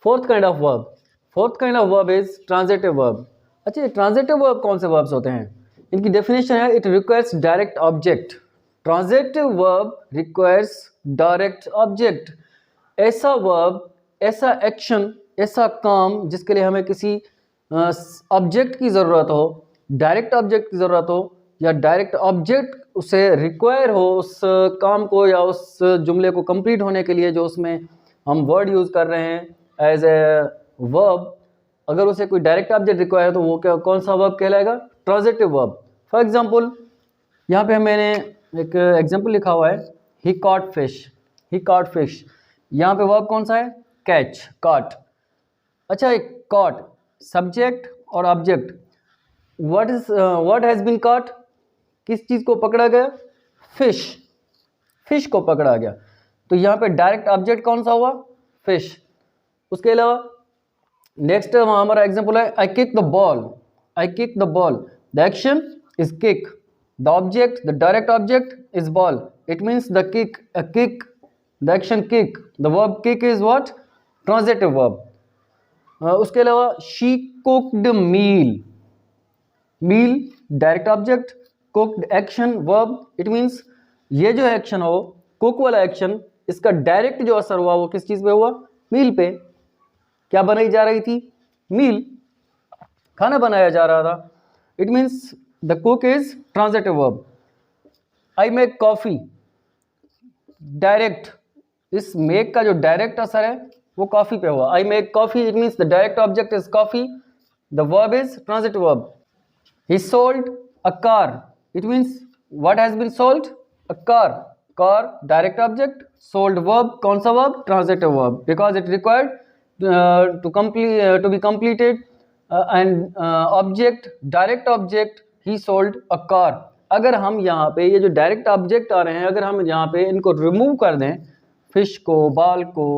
Fourth kind of verb is transitive verb. अच्छा, transitive verb कौन से वर्ब्स होते हैं? इनकी डेफिनेशन है, it requires direct object. Transitive verb requires direct object. ऐसा वर्ब, ऐसा एक्शन, ऐसा काम जिसके लिए हमें किसी ऑब्जेक्ट की ज़रूरत हो, डायरेक्ट ऑब्जेक्ट की ज़रूरत हो, या डायरेक्ट ऑब्जेक्ट उसे रिक्वायर हो उस काम को या उस जुमले को कंप्लीट होने के लिए जो उसमें हम वर्ड यूज़ कर रहे हैं एज ए वर्ब। अगर उसे कोई डायरेक्ट ऑब्जेक्ट रिक्वायर है तो वो क्या, कौन सा वर्ब कहलाएगा? Transitive verb. फॉर एग्जांपल, यहाँ पे मैंने एक एग्जांपल लिखा हुआ है, he caught fish. He caught fish, यहाँ पे वर्ब कौन सा है? Catch, caught. अच्छा, एक कॉट, सब्जेक्ट और object. What has been caught? किस चीज़ को पकड़ा गया? फिश। फिश को पकड़ा गया। तो यहाँ पे डायरेक्ट ऑब्जेक्ट कौन सा हुआ? फिश। उसके अलावा नेक्स्ट हमारा एग्जांपल है, I kick the ball. I kick the ball, the action is kick, the object, the direct object is ball, it means the kick, a kick, the action kick, the verb kick is what? Transitive verb. उसके अलावा she cooked meal, meal direct object, cooked action verb, it means ये जो action हो, cook वाला action, इसका direct जो असर हुआ वो किस चीज पे हुआ? मील पे। क्या बनाई जा रही थी? मील, खाना बनाया जा रहा था। It means the cook is transitive verb. I make coffee, direct, इस मेक का जो डायरेक्ट असर है वो कॉफी पे हुआ। I make coffee, it means the direct object is coffee, the verb is transitive verb. He sold a car, it means what has been sold? A car. Car direct object, sold verb, कौन सा verb? Transitive verb, because it required to be completed, and object, direct object, he sold a car। अगर हम यहाँ पे ये जो direct object आ रहे हैं, अगर हम यहाँ पे इनको रिमूव कर दें, फिश को, बॉल को,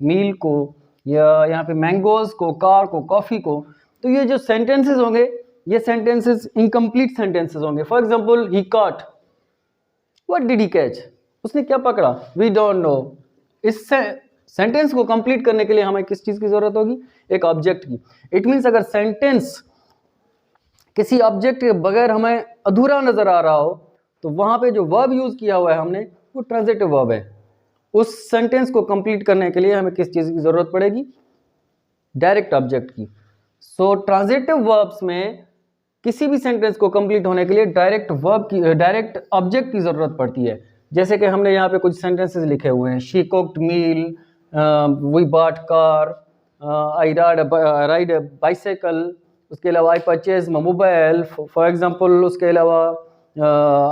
मील को, या यहाँ पे मैंगोज को, कार को, कॉफ़ी को, तो ये जो सेंटेंसेस होंगे ये सेंटेंसेस इनकम्प्लीट सेंटेंसेस होंगे। For example, he caught, what did he catch? उसने क्या पकड़ा? We don't know. इससे सेंटेंस को कंप्लीट करने के लिए हमें किस चीज की जरूरत होगी? एक ऑब्जेक्ट की। इट मीन्स अगर सेंटेंस किसी ऑब्जेक्ट के बगैर हमें अधूरा नजर आ रहा हो तो वहां पे जो वर्ब यूज किया हुआ है हमने वो ट्रांजिटिव वर्ब है। उस सेंटेंस को कंप्लीट करने के लिए हमें किस चीज की जरूरत पड़ेगी? डायरेक्ट ऑब्जेक्ट की। सो ट्रांजिटिव वर्ब्स में किसी भी सेंटेंस को कंप्लीट होने के लिए डायरेक्ट वर्ब की, डायरेक्ट ऑब्जेक्ट की जरूरत पड़ती है। जैसे कि हमने यहाँ पे कुछ सेंटेंसेस लिखे हुए हैं, she cooked meal, we bought car, I ride a bicycle, उसके अलावा I purchase my mobile, for example. उसके अलावा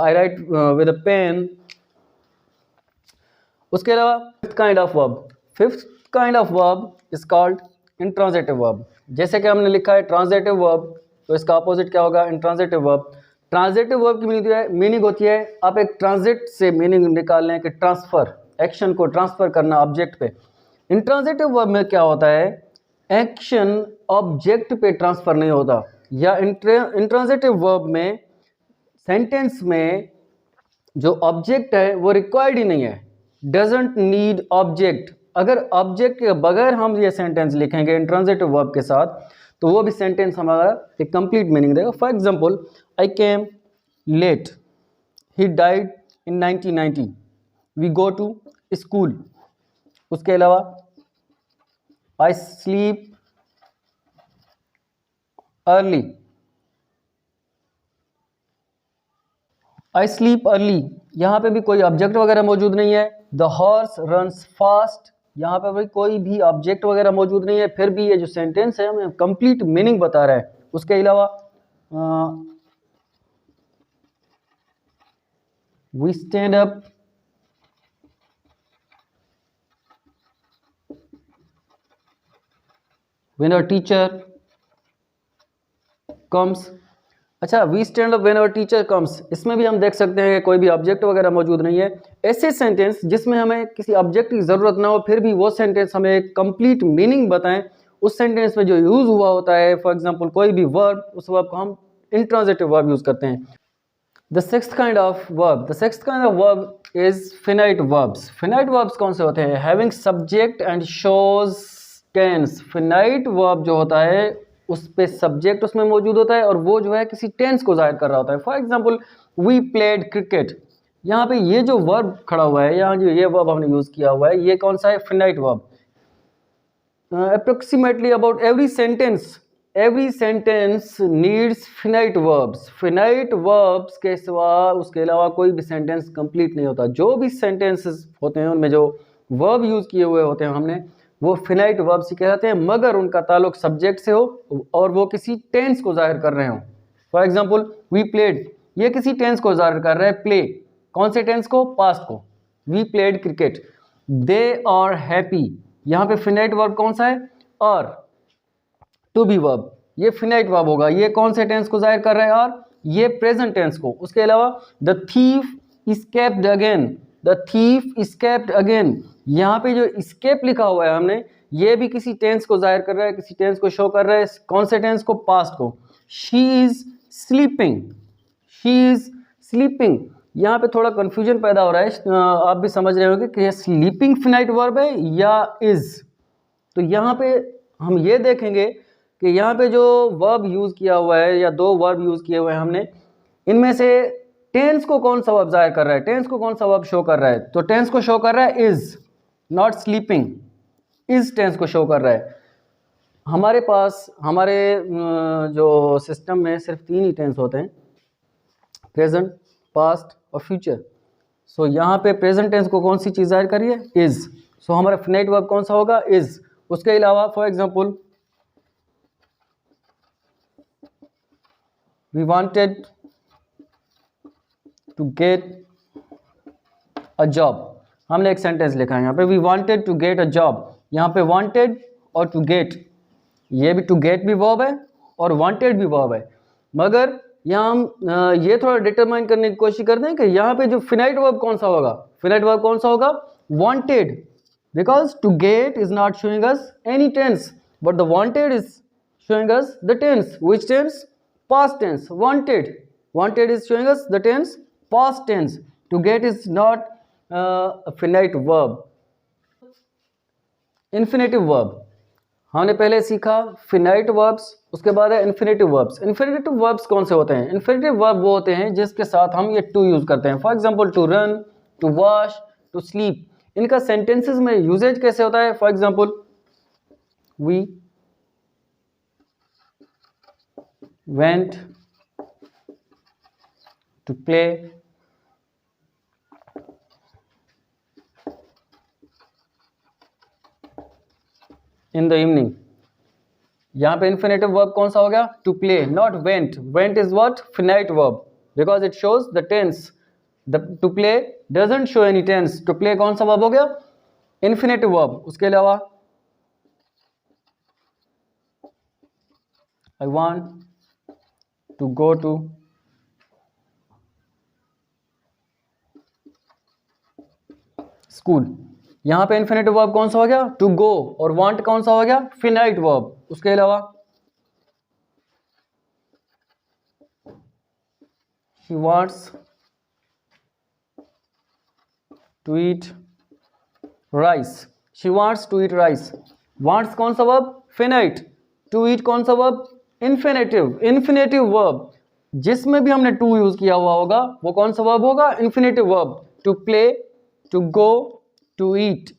I write with a pen. उसके अलावा fifth kind of verb is called intransitive verb. जैसे कि हमने लिखा है ट्रांजिटिव वर्ब, तो इसका अपोजिट क्या होगा? Intransitive verb. ट्रांजिटिव वर्ब की मीनिंग होती है, आप एक ट्रांजिट से मीनिंग निकाल लें कि ट्रांसफर, एक्शन को ट्रांसफर करना ऑब्जेक्ट पे। इंट्रांजिटिव वर्ब में क्या होता है? एक्शन ऑब्जेक्ट पे ट्रांसफर नहीं होता, या इंट्रांजिटिव वर्ब में सेंटेंस में जो ऑब्जेक्ट है वो रिक्वायर्ड ही नहीं है, डजंट नीड ऑब्जेक्ट। अगर ऑब्जेक्ट के बगैर हम ये सेंटेंस लिखेंगे इंट्रांजिटिव वर्ब के साथ तो वो भी सेंटेंस हमारा एक कंप्लीट मीनिंग देगा। For example, I came late, he died in 1990, we go to school. उसके अलावा I sleep early, I sleep early, यहाँ पे भी कोई ऑब्जेक्ट वगैरह मौजूद नहीं है। द हॉर्स रन्स फास्ट, यहाँ पे भी कोई भी ऑब्जेक्ट वगैरह मौजूद नहीं है, फिर भी ये जो सेंटेंस है हमें कंप्लीट मीनिंग बता रहा है। उसके अलावा we stand up, when our teacher comes. अच्छा, we stand up when our teacher comes, इसमें भी हम देख सकते हैं कि कोई भी ऑब्जेक्ट वगैरह मौजूद नहीं है। ऐसे सेंटेंस जिसमें हमें किसी ऑब्जेक्ट की ज़रूरत ना हो फिर भी वो सेंटेंस हमें कंप्लीट मीनिंग बताएं, उस सेंटेंस में जो यूज़ हुआ होता है, फॉर एग्जांपल कोई भी वर्ब, उस वर्ब को हम इंट्रांजिटिव वर्ब यूज़ करते हैं। The sixth kind of verb is finite verbs. Finite verbs कौन से होते हैं? Having subject and shows tense. Finite verb जो होता है उस पे सब्जेक्ट उसमें मौजूद होता है और वो जो है किसी टेंस को जाहिर कर रहा होता है। For example we played cricket, यहाँ पे ये जो वर्ब खड़ा हुआ है, यहाँ जो ये वर्ब हमने यूज किया हुआ है, ये कौन सा है? Finite verb. Approximately about every sentence needs finite verbs. Finite verbs के सिवा उसके अलावा कोई भी सेंटेंस कंप्लीट नहीं होता। जो भी सेंटेंसेस होते हैं उनमें जो वर्ब यूज किए हुए होते हैं हमने, वो फिनाइट वर्ब्स ही कहलाते हैं, मगर उनका ताल्लुक सब्जेक्ट से हो और वो किसी टेंस को जाहिर कर रहे हो। फॉर एग्जाम्पल वी प्लेड, ये किसी टेंस को जाहिर कर रहे हैं। प्ले कौन से टेंस को? पास्ट को। We played cricket. They are happy, यहाँ पे फिनाइट वर्ब कौन सा है? और टू बी वर्ब, ये फिनाइट वर्ब होगा। ये कौन से टेंस को जाहिर कर रहा है? और ये प्रेजेंट टेंस को। उसके अलावा the thief escaped again, the thief escaped again, यहाँ पे जो इस्केप लिखा हुआ है हमने, ये भी किसी टेंस को जाहिर कर रहा है, किसी टेंस को शो कर रहा है। कौन से टेंस को? पास्ट को। She is sleeping, she is sleeping, यहाँ पे थोड़ा कंफ्यूजन पैदा हो रहा है। आप भी समझ रहे होंगे कि स्लीपिंग फिनाइट वर्ब है या इज। तो यहाँ पे हम ये देखेंगे कि यहाँ पे जो वर्ब यूज किया हुआ है या दो वर्ब यूज किए हुए हैं हमने, इनमें से टेंस को कौन सा वर्ब जाहिर कर रहा है? टेंस को कौन सा वर्ब शो कर रहा है? तो टेंस को शो कर रहा है is, not sleeping. Is tense को शो कर रहा है। हमारे पास हमारे जो सिस्टम में सिर्फ 3 ही टेंस होते हैं, प्रेजेंट, पास्ट और फ्यूचर। सो यहाँ पे प्रेजेंट टेंस को कौन सी चीज़ जाहिर करी है? इज। सो हमारा फिनाइट वर्ब कौन सा होगा? इज। उसके अलावा for example we wanted to get a job, हमने एक सेंटेंस लिखा है यहाँ पे, we wanted to get a job. यहाँ पे वांटेड और टू गेट, ये भी टू गेट भी वर्ब है और वांटेड भी वर्ब है, मगर यहाँ हम ये थोड़ा डिटरमाइन करने की कोशिश करते हैं कि यहाँ पे जो फिनाइट वर्ब कौन सा होगा? फिनाइट वर्ब कौन सा होगा? Wanted, because to get is not showing us any tense, but the wanted is showing us the tense. Which tense? Past tense. Wanted is showing us the tense past tense. To get is not a finite verb. Infinitive verb हमने पहले सीखा finite verbs, उसके बाद है infinitive verbs. Infinitive verbs कौन से होते हैं? इन्फिनेटिव वर्ब वो होते हैं जिसके साथ हम ये टू यूज करते हैं। For example to run, to wash, to sleep. इनका सेंटेंसेस में यूजेज कैसे होता है? For example we went to play in the evening। यहाँ पे infinitive verb कौन सा हो गया? To play, not went। Went is what? Finite verb, because it shows the tense। The to play doesn't show any tense। To play कौन सा verb हो गया? Infinitive verb। उसके अलावा I want to go to school. यहां पे infinitive verb कौन सा हो गया? To go. और वांट कौन सा हो गया? Finite verb. उसके अलावा she wants to eat rice. She wants to eat rice. Wants कौन सा वर्ब? फिनाइट। टू ईट कौन सा वर्ब? इन्फिनेटिव। इन्फिनेटिव वर्ब जिसमें भी हमने टू यूज किया हुआ होगा वो कौन सा वर्ब होगा? Infinitive verb. To play, to go, to eat.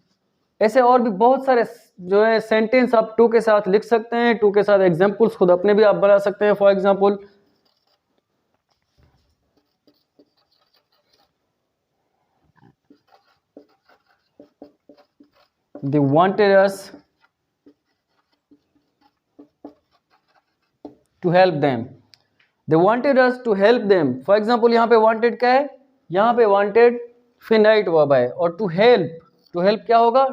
ऐसे और भी बहुत सारे जो है सेंटेंस आप टू के साथ लिख सकते हैं। टू के साथ एग्जांपल्स खुद अपने भी आप बना सकते हैं। For example they wanted us to help them। they wanted us to help them। For example यहाँ पे wanted क्या है? यहाँ पे wanted फिनाइट वर्ब है। और टू हेल्प क्या होगा?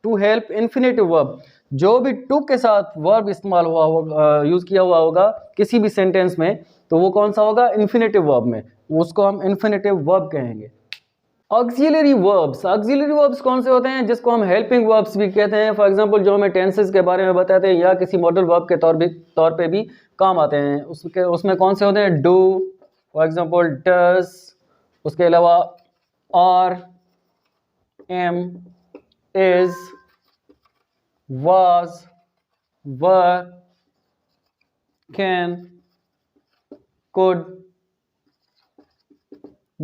To help infinitive verb. जो भी टू के साथ वर्ब इस्तेमाल हुआ होगा, यूज किया हुआ होगा किसी भी सेंटेंस में, तो वो कौन सा होगा? इन्फिनेटिव वर्ब में। उसको हम इन्फिनेटिव वर्ब कहेंगे। ऑक्सिलरी वर्ब्स कौन से होते हैं? जिसको हम हेल्पिंग वर्ब्स भी कहते हैं। फॉर एग्जांपल जो हमें टेंसेस के बारे में बताते हैं या किसी मॉडल वर्ब के तौर पे भी काम आते हैं, उसमें कौन से होते हैं? Do, for example does. उसके अलावा are, am, is, was, were, can, could,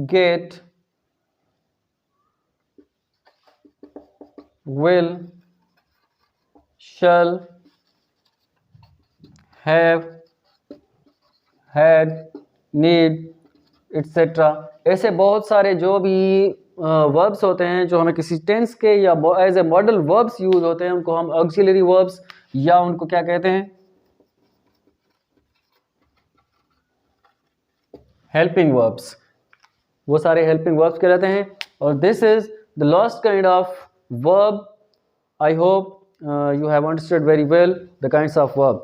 get, will, shall, have, had, need, etc. ऐसे बहुत सारे जो भी वर्ब्स होते हैं जो हमें किसी टेंस के या as a modal verbs use होते हैं उनको हम ऑक्सिलरी वर्ब्स या उनको क्या कहते हैं, हेल्पिंग वर्ब्स। वो सारे हेल्पिंग वर्ब्स कहलाते हैं। और this is the last kind of verb. I hope you have understood very well the kinds of verb.